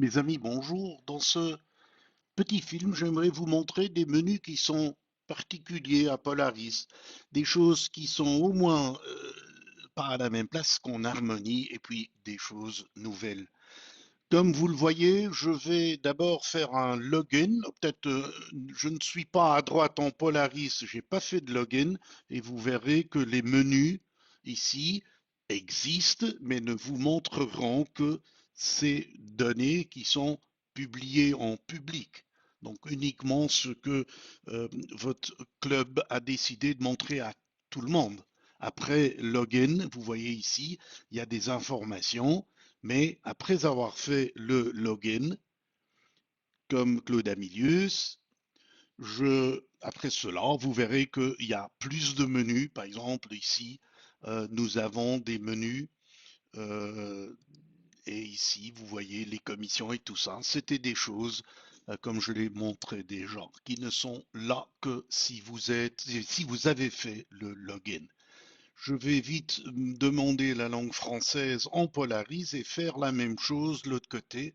Mes amis, bonjour. Dans ce petit film, j'aimerais vous montrer des menus qui sont particuliers à Polaris, des choses qui sont au moins pas à la même place qu'en Harmonie, et puis des choses nouvelles. Comme vous le voyez, je vais d'abord faire un login. Peut-être je ne suis pas à droite en Polaris, j'ai pas fait de login, et vous verrez que les menus ici existent, mais ne vous montreront que ces données qui sont publiées en public. Donc uniquement ce que votre club a décidé de montrer à tout le monde. Après login, vous voyez ici, il y a des informations, mais après avoir fait le login, comme Claude Amilius, après cela, vous verrez qu'il y a plus de menus. Par exemple, ici, nous avons des menus. euh, et ici, vous voyez les commissions et tout ça. C'était des choses, comme je l'ai montré déjà, qui ne sont là que si vous avez fait le login. Je vais vite demander la langue française en Polaris et faire la même chose de l'autre côté.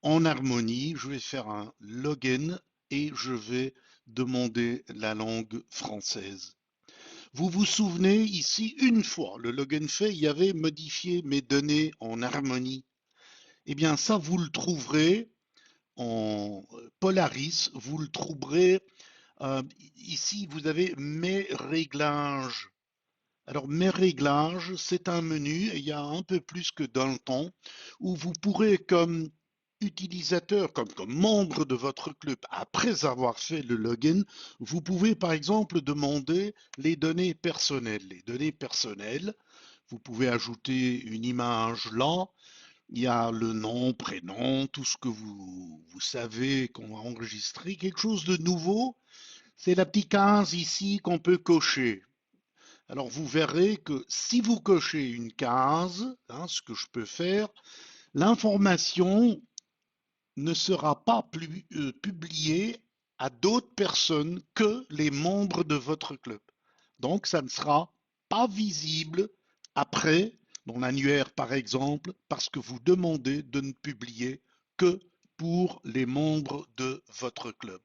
En harmonie, je vais faire un login et je vais demander la langue française. Vous vous souvenez ici, une fois le login fait, il y avait modifié mes données en harmonie. Eh bien, ça, vous le trouverez en Polaris, vous le trouverez ici, vous avez mes réglages. Alors, mes réglages, c'est un menu, et il y a un peu plus que dans le temps, où vous pourrez, comme utilisateur, comme membre de votre club, après avoir fait le login, vous pouvez par exemple demander les données personnelles. Les données personnelles, vous pouvez ajouter une image là, il y a le nom, prénom, tout ce que vous savez qu'on va enregistrer. Quelque chose de nouveau, c'est la petite case ici qu'on peut cocher. Alors vous verrez que si vous cochez une case, hein, ce que je peux faire, l'information ne sera pas plus publiée à d'autres personnes que les membres de votre club. Donc ça ne sera pas visible après, dans l'annuaire par exemple, parce que vous demandez de ne publier que pour les membres de votre club.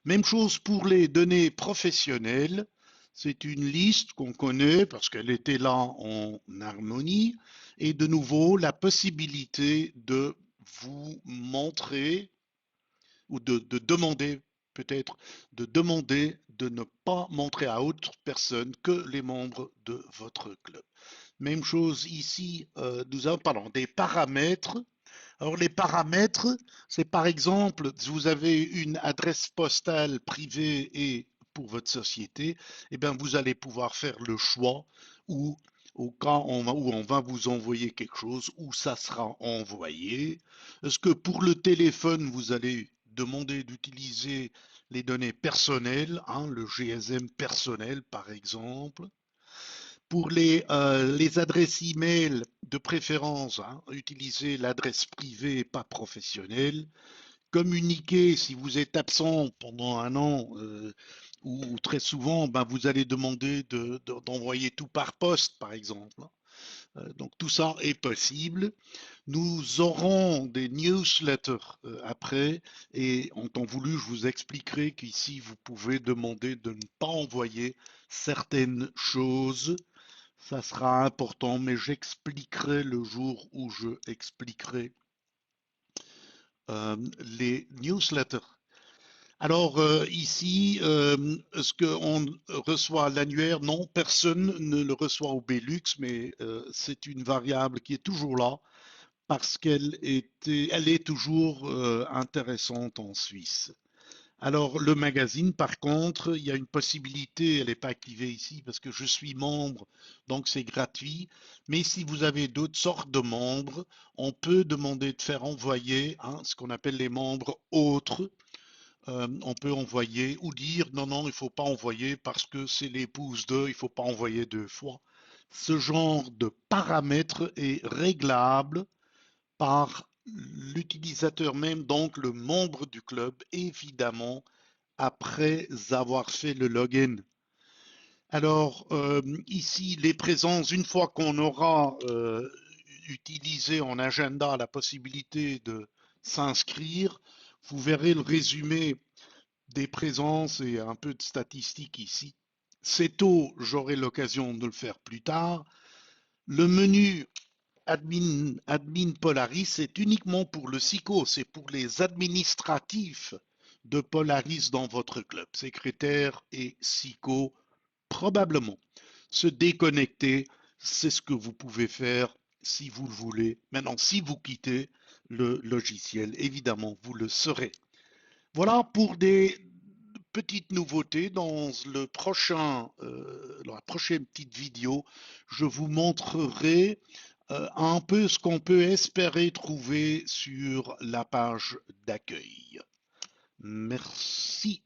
Même chose pour les données professionnelles. C'est une liste qu'on connaît parce qu'elle était là en harmonie. Et de nouveau, la possibilité de vous montrer ou de demander peut-être de demander de ne pas montrer à autre personne que les membres de votre club. Même chose ici, nous avons pardon, des paramètres. Alors les paramètres, c'est par exemple, si vous avez une adresse postale privée et pour votre société, eh bien vous allez pouvoir faire le choix où, au cas où on va vous envoyer quelque chose, où ça sera envoyé. Est-ce que pour le téléphone, vous allez demander d'utiliser les données personnelles, hein, le GSM personnel par exemple? Pour les adresses e-mail, de préférence, hein, utilisez l'adresse privée et pas professionnelle. Communiquez si vous êtes absent pendant un an ou très souvent, ben, vous allez demander d'envoyer tout par poste, par exemple. Donc tout ça est possible. Nous aurons des newsletters après et en temps voulu, je vous expliquerai qu'ici, vous pouvez demander de ne pas envoyer certaines choses. Ça sera important, mais j'expliquerai le jour où je expliquerai les newsletters. Alors ici, est-ce qu'on reçoit l'annuaire? Non, personne ne le reçoit au Belux, mais c'est une variable qui est toujours là parce elle est toujours intéressante en Suisse. Alors, le magazine, par contre, il y a une possibilité, elle n'est pas activée ici parce que je suis membre, donc c'est gratuit. Mais si vous avez d'autres sortes de membres, on peut demander de faire envoyer hein, ce qu'on appelle les membres autres. On peut envoyer ou dire non, non, il ne faut pas envoyer parce que c'est l'épouse de, il ne faut pas envoyer deux fois. Ce genre de paramètre est réglable par l'utilisateur même, donc le membre du club, évidemment, après avoir fait le login. Alors, ici, les présences, une fois qu'on aura utilisé en agenda la possibilité de s'inscrire. Vous verrez le résumé des présences et un peu de statistiques ici. C'est tôt, j'aurai l'occasion de le faire plus tard. Le menu admin Polaris est uniquement pour le SICO, c'est pour les administratifs de Polaris dans votre club, secrétaire et SICO probablement. Se déconnecter, c'est ce que vous pouvez faire si vous le voulez. Maintenant, si vous quittez le logiciel, évidemment, vous le serez. Voilà pour des petites nouveautés. Dans la prochaine petite vidéo, je vous montrerai un peu ce qu'on peut espérer trouver sur la page d'accueil. Merci.